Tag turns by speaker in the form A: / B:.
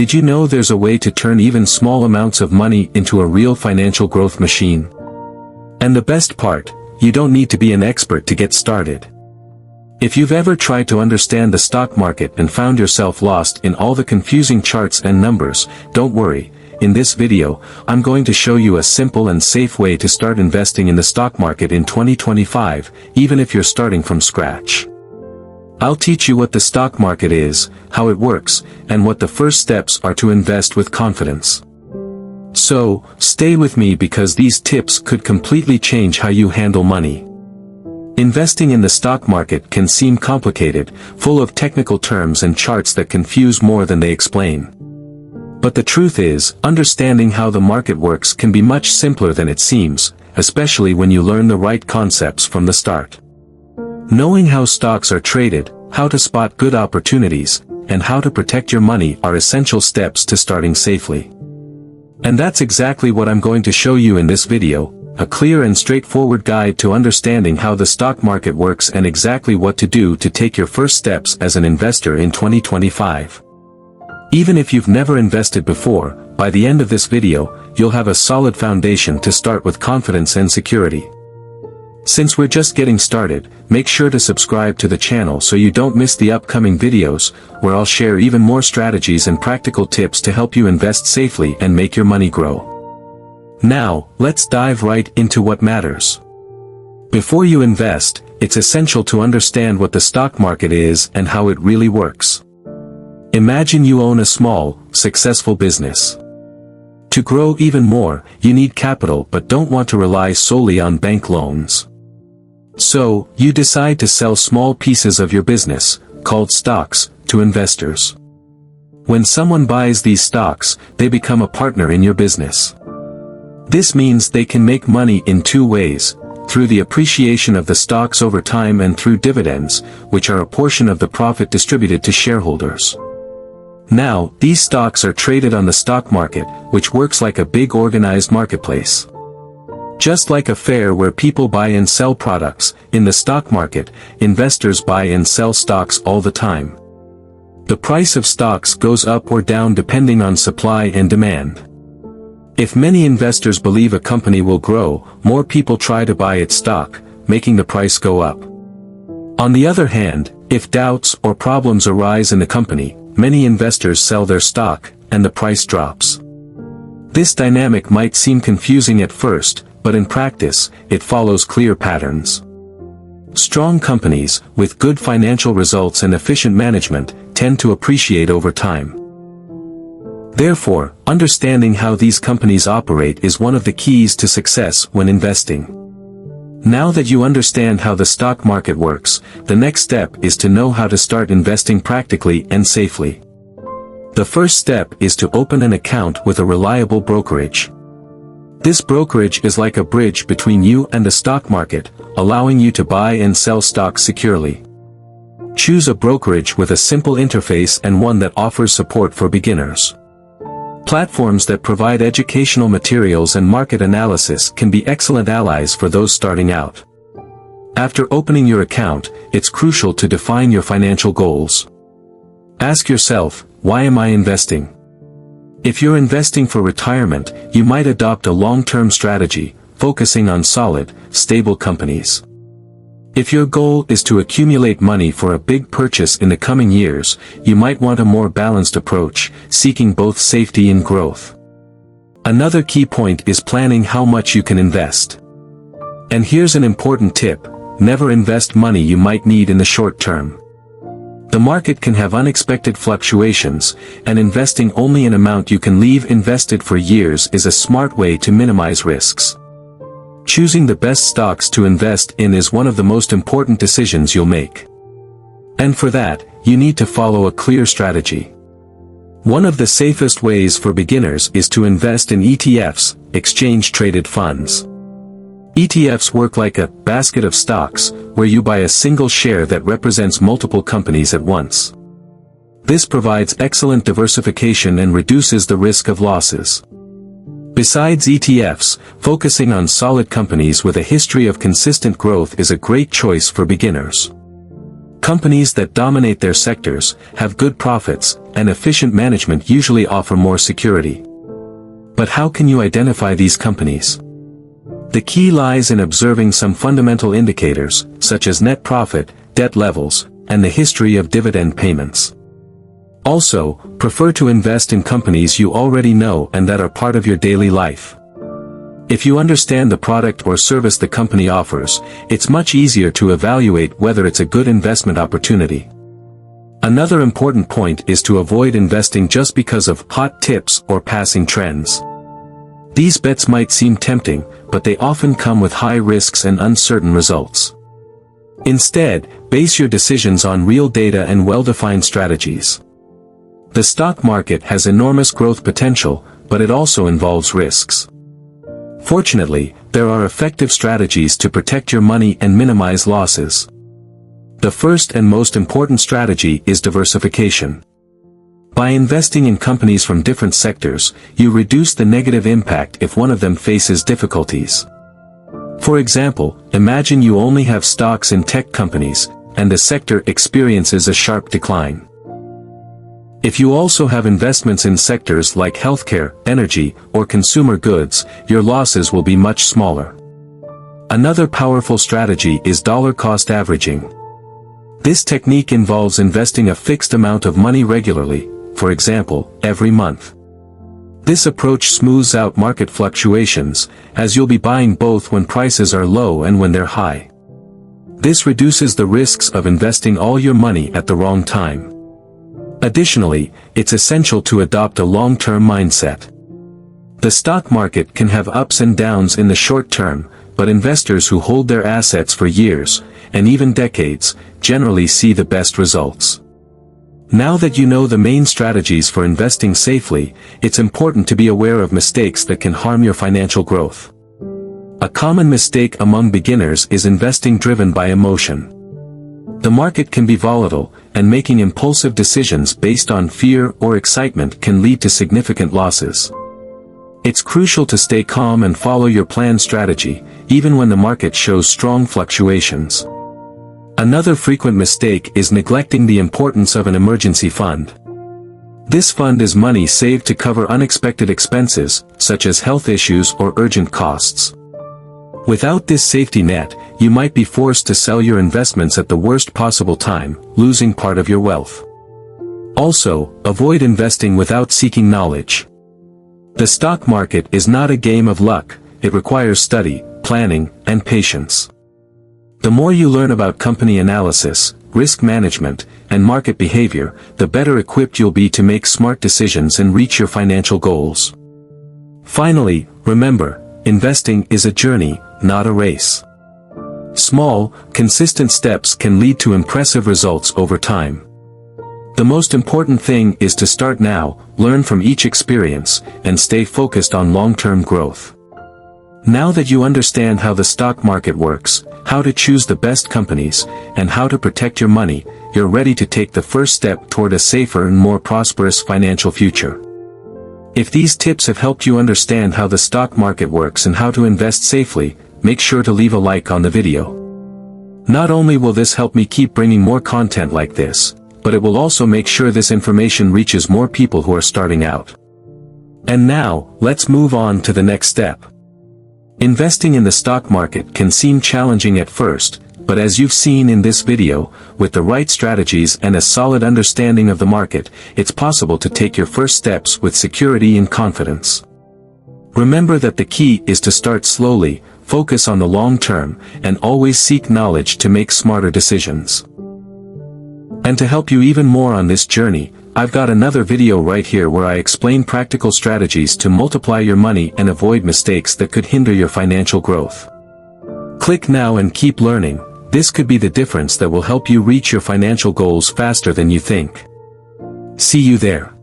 A: Did you know there's a way to turn even small amounts of money into a real financial growth machine? And the best part, you don't need to be an expert to get started. If you've ever tried to understand the stock market and found yourself lost in all the confusing charts and numbers, don't worry. In this video, I'm going to show you a simple and safe way to start investing in the stock market in 2025, even if you're starting from scratch. I'll teach you what the stock market is, how it works, and what the first steps are to invest with confidence. So, stay with me because these tips could completely change how you handle money. Investing in the stock market can seem complicated, full of technical terms and charts that confuse more than they explain. But the truth is, understanding how the market works can be much simpler than it seems, especially when you learn the right concepts from the start. Knowing how stocks are traded, how to spot good opportunities, and how to protect your money are essential steps to starting safely. And that's exactly what I'm going to show you in this video, a clear and straightforward guide to understanding how the stock market works and exactly what to do to take your first steps as an investor in 2025. Even if you've never invested before, by the end of this video, you'll have a solid foundation to start with confidence and security. Since we're just getting started, make sure to subscribe to the channel so you don't miss the upcoming videos, where I'll share even more strategies and practical tips to help you invest safely and make your money grow. Now, let's dive right into what matters. Before you invest, it's essential to understand what the stock market is and how it really works. Imagine you own a small, successful business. To grow even more, you need capital but don't want to rely solely on bank loans. So, you decide to sell small pieces of your business, called stocks, to investors. When someone buys these stocks, they become a partner in your business. This means they can make money in two ways, through the appreciation of the stocks over time and through dividends, which are a portion of the profit distributed to shareholders. Now, these stocks are traded on the stock market, which works like a big organized marketplace. Just like a fair where people buy and sell products, in the stock market, investors buy and sell stocks all the time. The price of stocks goes up or down depending on supply and demand. If many investors believe a company will grow, more people try to buy its stock, making the price go up. On the other hand, if doubts or problems arise in the company, many investors sell their stock, and the price drops. This dynamic might seem confusing at first, but in practice, it follows clear patterns. Strong companies, with good financial results and efficient management, tend to appreciate over time. Therefore, understanding how these companies operate is one of the keys to success when investing. Now that you understand how the stock market works, the next step is to know how to start investing practically and safely. The first step is to open an account with a reliable brokerage. This brokerage is like a bridge between you and the stock market, allowing you to buy and sell stocks securely. Choose a brokerage with a simple interface and one that offers support for beginners. Platforms that provide educational materials and market analysis can be excellent allies for those starting out. After opening your account, it's crucial to define your financial goals. Ask yourself, why am I investing? If you're investing for retirement, you might adopt a long-term strategy, focusing on solid, stable companies. If your goal is to accumulate money for a big purchase in the coming years, you might want a more balanced approach, seeking both safety and growth. Another key point is planning how much you can invest. And here's an important tip: never invest money you might need in the short term. The market can have unexpected fluctuations, and investing only an amount you can leave invested for years is a smart way to minimize risks. Choosing the best stocks to invest in is one of the most important decisions you'll make. And for that, you need to follow a clear strategy. One of the safest ways for beginners is to invest in ETFs, exchange-traded funds. ETFs work like a basket of stocks, where you buy a single share that represents multiple companies at once. This provides excellent diversification and reduces the risk of losses. Besides ETFs, focusing on solid companies with a history of consistent growth is a great choice for beginners. Companies that dominate their sectors, have good profits, and efficient management usually offer more security. But how can you identify these companies? The key lies in observing some fundamental indicators, such as net profit, debt levels, and the history of dividend payments. Also, prefer to invest in companies you already know and that are part of your daily life. If you understand the product or service the company offers, it's much easier to evaluate whether it's a good investment opportunity. Another important point is to avoid investing just because of hot tips or passing trends. These bets might seem tempting, but they often come with high risks and uncertain results. Instead, base your decisions on real data and well-defined strategies. The stock market has enormous growth potential, but it also involves risks. Fortunately, there are effective strategies to protect your money and minimize losses. The first and most important strategy is diversification. By investing in companies from different sectors, you reduce the negative impact if one of them faces difficulties. For example, imagine you only have stocks in tech companies, and the sector experiences a sharp decline. If you also have investments in sectors like healthcare, energy, or consumer goods, your losses will be much smaller. Another powerful strategy is dollar cost averaging. This technique involves investing a fixed amount of money regularly, for example, every month. This approach smooths out market fluctuations, as you'll be buying both when prices are low and when they're high. This reduces the risks of investing all your money at the wrong time. Additionally, it's essential to adopt a long-term mindset. The stock market can have ups and downs in the short term, but investors who hold their assets for years, and even decades, generally see the best results. Now that you know the main strategies for investing safely, it's important to be aware of mistakes that can harm your financial growth. A common mistake among beginners is investing driven by emotion. The market can be volatile, and making impulsive decisions based on fear or excitement can lead to significant losses. It's crucial to stay calm and follow your planned strategy, even when the market shows strong fluctuations. Another frequent mistake is neglecting the importance of an emergency fund. This fund is money saved to cover unexpected expenses, such as health issues or urgent costs. Without this safety net, you might be forced to sell your investments at the worst possible time, losing part of your wealth. Also, avoid investing without seeking knowledge. The stock market is not a game of luck, it requires study, planning, and patience. The more you learn about company analysis, risk management, and market behavior, the better equipped you'll be to make smart decisions and reach your financial goals. Finally, remember, investing is a journey, not a race. Small, consistent steps can lead to impressive results over time. The most important thing is to start now, learn from each experience, and stay focused on long-term growth. Now that you understand how the stock market works, how to choose the best companies, and how to protect your money, you're ready to take the first step toward a safer and more prosperous financial future. If these tips have helped you understand how the stock market works and how to invest safely, make sure to leave a like on the video. Not only will this help me keep bringing more content like this, but it will also make sure this information reaches more people who are starting out. And now, let's move on to the next step. Investing in the stock market can seem challenging at first, but as you've seen in this video, with the right strategies and a solid understanding of the market, it's possible to take your first steps with security and confidence. Remember that the key is to start slowly, focus on the long term, and always seek knowledge to make smarter decisions. And to help you even more on this journey, I've got another video right here where I explain practical strategies to multiply your money and avoid mistakes that could hinder your financial growth. Click now and keep learning. This could be the difference that will help you reach your financial goals faster than you think. See you there.